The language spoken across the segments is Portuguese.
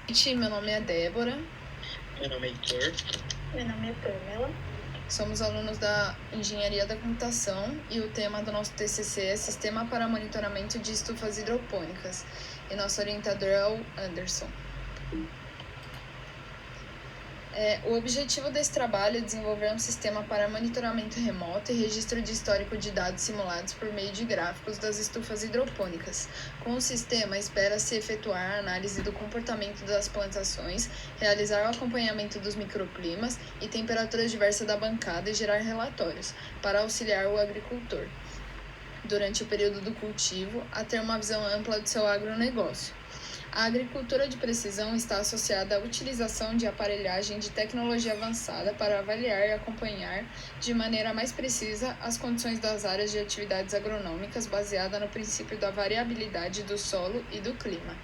Meu nome é Débora. Meu nome é Heitor. Meu nome é Pamela. Somos alunos da Engenharia da Computação e o tema do nosso TCC é Sistema para Monitoramento de Estufas Hidropônicas. E nosso orientador é o Anderson. O objetivo desse trabalho é desenvolver um sistema para monitoramento remoto e registro de histórico de dados simulados por meio de gráficos das estufas hidropônicas. Com o sistema, espera-se efetuar a análise do comportamento das plantações, realizar o acompanhamento dos microclimas e temperaturas diversas da bancada e gerar relatórios, para auxiliar o agricultor, durante o período do cultivo, a ter uma visão ampla do seu agronegócio. A agricultura de precisão está associada à utilização de aparelhagem de tecnologia avançada para avaliar e acompanhar de maneira mais precisa as condições das áreas de atividades agronômicas baseada no princípio da variabilidade do solo e do clima.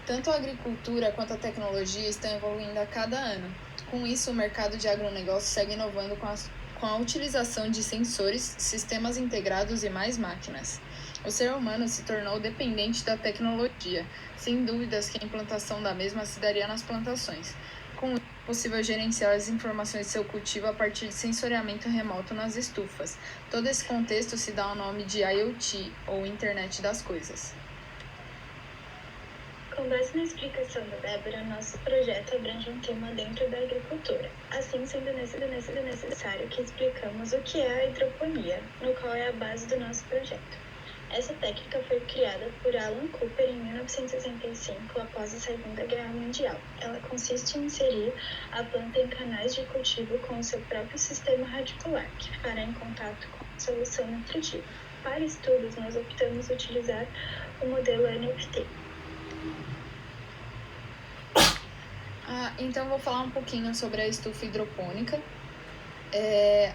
Tanto a agricultura quanto a tecnologia estão evoluindo a cada ano. Com isso, o mercado de agronegócio segue inovando com a utilização de sensores, sistemas integrados e mais máquinas. O ser humano se tornou dependente da tecnologia, sem dúvidas que a implantação da mesma se daria nas plantações. Com isso, é possível gerenciar as informações de seu cultivo a partir de sensoriamento remoto nas estufas. Todo esse contexto se dá o nome de IoT, ou Internet das Coisas. Com base na explicação da Débora, nosso projeto abrange um tema dentro da agricultura. Assim, sendo necessário que explicamos o que é a hidroponia, no qual é a base do nosso projeto. Essa técnica foi criada por Alan Cooper em 1965, após a Segunda Guerra Mundial. Ela consiste em inserir a planta em canais de cultivo com o seu próprio sistema radicular, que ficará em contato com a solução nutritiva. Para estudos, nós optamos utilizar o modelo NFT. Então, vou falar um pouquinho sobre a estufa hidropônica.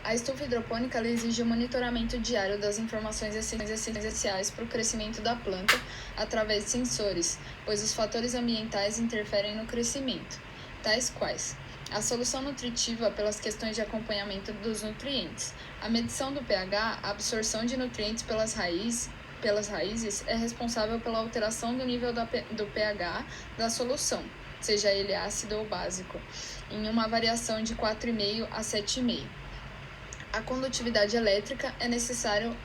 A estufa hidropônica ela exige o monitoramento diário das informações essenciais para o crescimento da planta através de sensores, pois os fatores ambientais interferem no crescimento, tais quais a solução nutritiva pelas questões de acompanhamento dos nutrientes, a medição do pH, a absorção de nutrientes pelas raízes é responsável pela alteração do nível do pH da solução, seja ele ácido ou básico, em uma variação de 4,5 a 7,5. A condutividade elétrica é necessário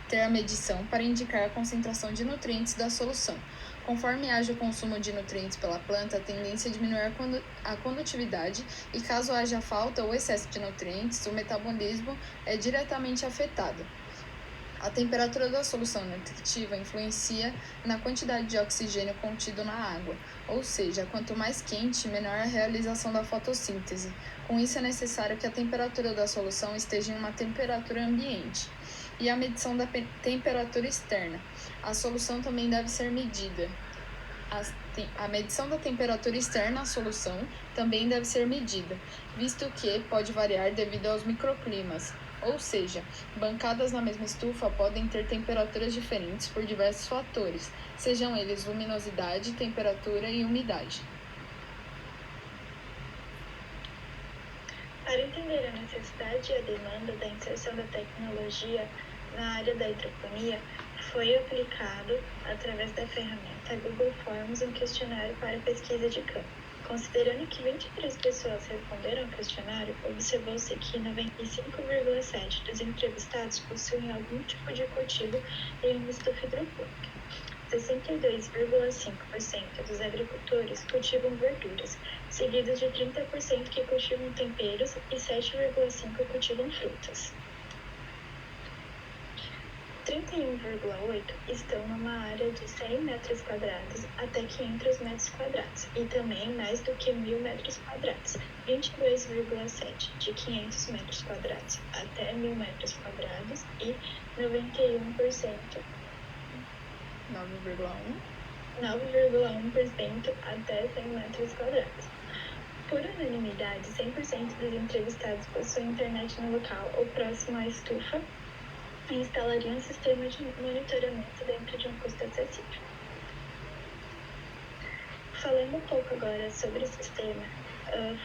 ter a medição para indicar a concentração de nutrientes da solução. Conforme haja o consumo de nutrientes pela planta, a tendência é diminuir a condutividade e, caso haja falta ou excesso de nutrientes, o metabolismo é diretamente afetado. A temperatura da solução nutritiva influencia na quantidade de oxigênio contido na água, ou seja, quanto mais quente, menor a realização da fotossíntese. Com isso, é necessário que a temperatura da solução esteja em uma temperatura ambiente. E a medição da temperatura externa. A solução também deve ser medida. A medição da temperatura externa à solução também deve ser medida, visto que pode variar devido aos microclimas. Ou seja, bancadas na mesma estufa podem ter temperaturas diferentes por diversos fatores, sejam eles luminosidade, temperatura e umidade. Para entender a necessidade e a demanda da inserção da tecnologia na área da hidroponia, foi aplicado, através da ferramenta Google Forms, um questionário para pesquisa de campo. Considerando que 23 pessoas responderam ao questionário, observou-se que 95,7% dos entrevistados possuem algum tipo de cultivo em uma estufa hidropônica. 62,5% dos agricultores cultivam verduras, seguidos de 30% que cultivam temperos e 7,5% cultivam frutas. 31,8% estão numa área de 100 metros quadrados até 500 metros quadrados e também mais do que 1.000 metros quadrados. 22,7% de 500 metros quadrados até 1.000 metros quadrados e 91%. 9,1% até 100 metros quadrados. Por unanimidade, 100% dos entrevistados possuem internet no local ou próximo à estufa e instalariam um sistema de monitoramento dentro de um custo acessível. Falando um pouco agora sobre o sistema,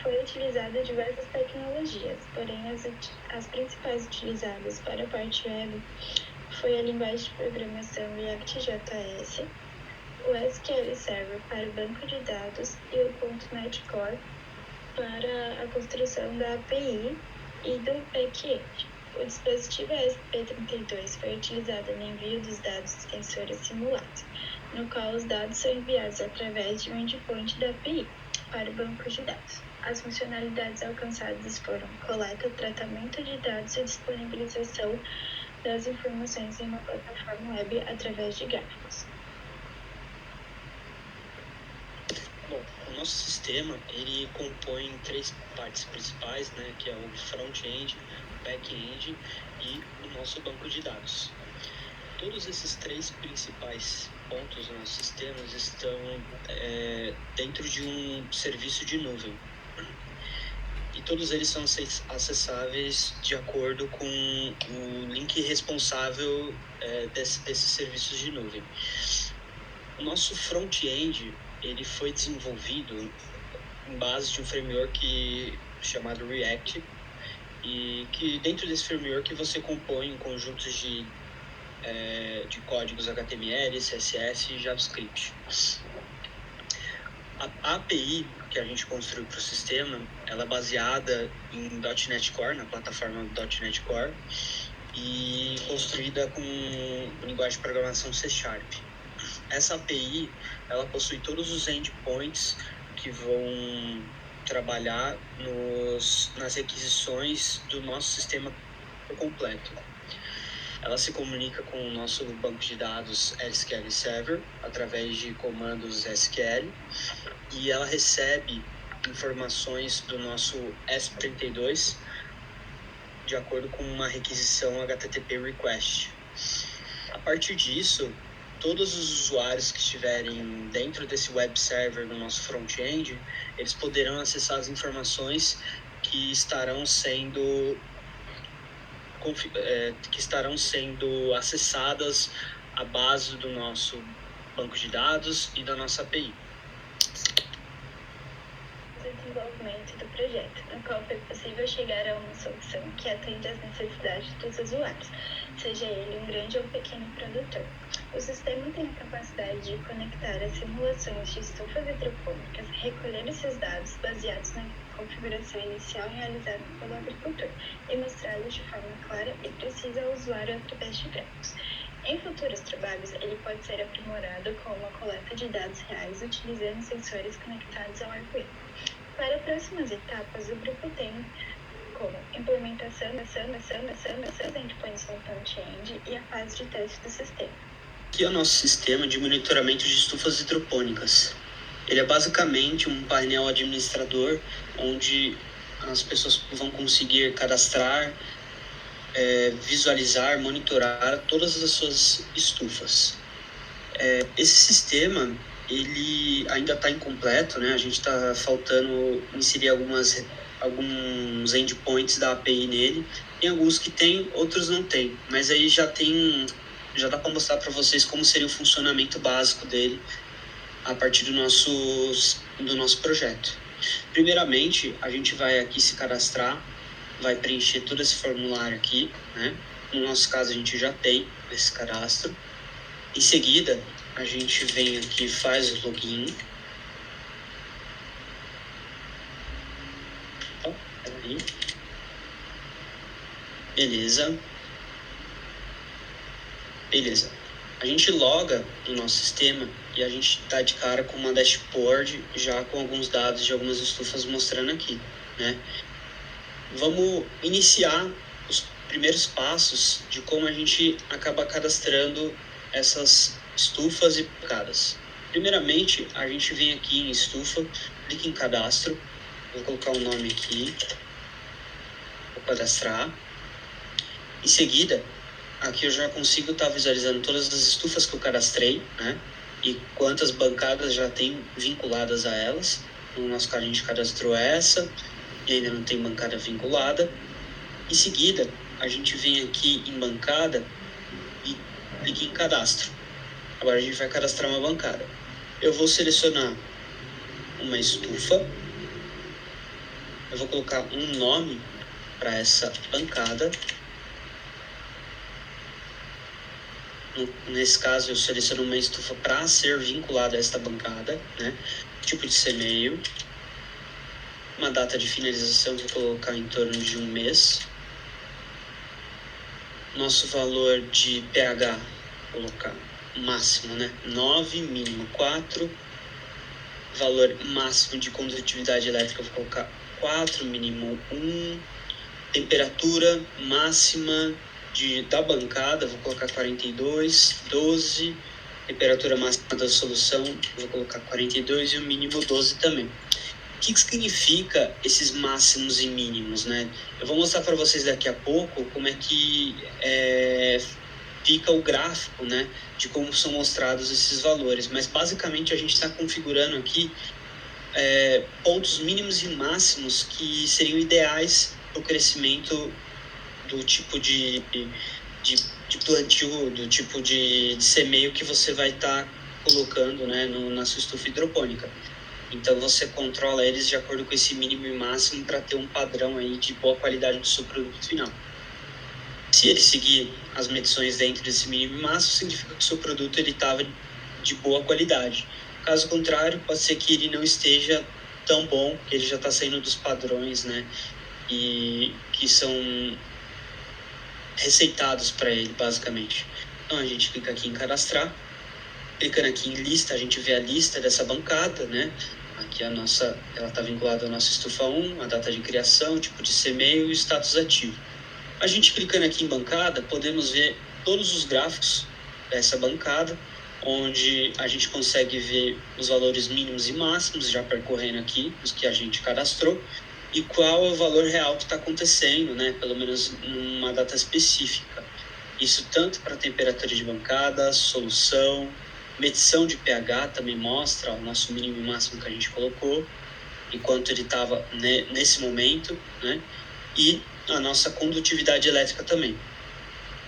foi utilizada diversas tecnologias, porém as principais utilizadas para a parte web foi a linguagem de programação React.js, o SQL Server para o banco de dados e o .NET Core para a construção da API e do back-end. O dispositivo ESP32 foi utilizado no envio dos dados de sensores simulados, no qual os dados são enviados através de um endpoint da API para o banco de dados. As funcionalidades alcançadas foram coleta, tratamento de dados e disponibilização das informações em uma plataforma web através de gráficos. Bom, o nosso sistema, ele compõe três partes principais, né, que é o front-end, o back-end e o nosso banco de dados. Todos esses três principais pontos do nosso sistema estão dentro de um serviço de nuvem. E todos eles são acessáveis de acordo com o link responsável desses serviços de nuvem. O nosso front-end, ele foi desenvolvido em base de um framework chamado React, e que dentro desse framework você compõe um conjunto de códigos HTML, CSS e JavaScript. A API que a gente construiu para o sistema, ela é baseada em .NET Core, na plataforma .NET Core, e construída com linguagem de programação C#. Essa API, ela possui todos os endpoints que vão trabalhar nas requisições do nosso sistema por completo. Ela se comunica com o nosso banco de dados SQL Server através de comandos SQL, e ela recebe informações do nosso ESP32 de acordo com uma requisição HTTP Request. A partir disso, todos os usuários que estiverem dentro desse web server no nosso front-end, eles poderão acessar as informações que estarão sendo acessadas à base do nosso banco de dados e da nossa API. Desenvolvimento do projeto, no qual foi possível chegar a uma solução que atende às necessidades dos usuários, seja ele um grande ou pequeno produtor. O sistema tem a capacidade de conectar as simulações de estufas hidropônicas, recolher esses dados baseados na configuração inicial realizada pelo agricultor e mostrá-los de forma clara e precisa ao usuário através de gráficos. Em futuros trabalhos, ele pode ser aprimorado com uma coleta de dados reais utilizando sensores conectados ao arco-íris. Para próximas etapas, o grupo tem como implementação dos endpoints no front-end e a fase de teste do sistema. Aqui é o nosso sistema de monitoramento de estufas hidropônicas. Ele é basicamente um painel administrador onde as pessoas vão conseguir cadastrar, visualizar, monitorar todas as suas estufas. Esse sistema ele ainda está incompleto, né? A gente está faltando inserir alguns endpoints da API nele. Tem alguns que tem, outros não tem. Mas aí já dá para mostrar para vocês como seria o funcionamento básico dele a partir do nosso projeto. Primeiramente, a gente vai aqui se cadastrar, vai preencher todo esse formulário aqui, né? No nosso caso, a gente já tem esse cadastro. Em seguida, a gente vem aqui, faz o login. Peraí. Beleza. A gente loga no nosso sistema e a gente está de cara com uma dashboard já com alguns dados de algumas estufas mostrando aqui, né? Vamos iniciar os primeiros passos de como a gente acaba cadastrando essas estufas e bancadas. Primeiramente, a gente vem aqui em estufa, clica em cadastro, vou colocar um nome aqui, vou cadastrar. Em seguida, aqui eu já consigo estar visualizando todas as estufas que eu cadastrei, né? E quantas bancadas já tem vinculadas a elas. No nosso caso, a gente cadastrou essa e ainda não tem bancada vinculada. Em seguida, a gente vem aqui em bancada e clica em cadastro. Agora a gente vai cadastrar uma bancada. Eu vou selecionar uma estufa. Eu vou colocar um nome para essa bancada. Nesse caso, eu seleciono uma estufa para ser vinculada a esta bancada, né? Tipo de semeio. Uma data de finalização, vou colocar em torno de 1 mês. Nosso valor de pH, vou colocar máximo, né? 9, mínimo 4. Valor máximo de condutividade elétrica, vou colocar 4, mínimo 1. Temperatura máxima da bancada, vou colocar 42, 12. Temperatura máxima da solução, vou colocar 42 e o mínimo 12 também. O que significa esses máximos e mínimos, né? Eu vou mostrar para vocês daqui a pouco como é que fica o gráfico, né? De como são mostrados esses valores. Mas basicamente a gente está configurando aqui pontos mínimos e máximos que seriam ideais para o crescimento do tipo de plantio, do tipo de semeio que você vai estar colocando, né, na sua estufa hidropônica. Então você controla eles de acordo com esse mínimo e máximo para ter um padrão aí de boa qualidade do seu produto final. Se ele seguir as medições dentro desse mínimo e máximo, significa que o seu produto estava de boa qualidade. Caso contrário, pode ser que ele não esteja tão bom, que ele já está saindo dos padrões, né, e que são receitados para ele, basicamente. Então a gente clica aqui em cadastrar, clicando aqui em lista, a gente vê a lista dessa bancada, né? Aqui ela está vinculada à nossa estufa 1, a data de criação, tipo de semeio e o status ativo. A gente clicando aqui em bancada, podemos ver todos os gráficos dessa bancada, onde a gente consegue ver os valores mínimos e máximos, já percorrendo aqui, os que a gente cadastrou, e qual é o valor real que está acontecendo, né? Pelo menos numa data específica. Isso tanto para temperatura de bancada, solução, medição de pH também mostra o nosso mínimo e máximo que a gente colocou, enquanto ele estava nesse momento, né? E a nossa condutividade elétrica também.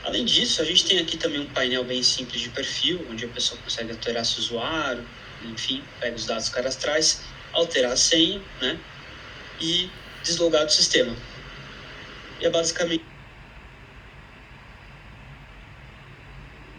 Além disso, a gente tem aqui também um painel bem simples de perfil, onde a pessoa consegue alterar seu usuário, enfim, pega os dados cadastrais, alterar a senha, né? E deslogar do sistema. E é basicamente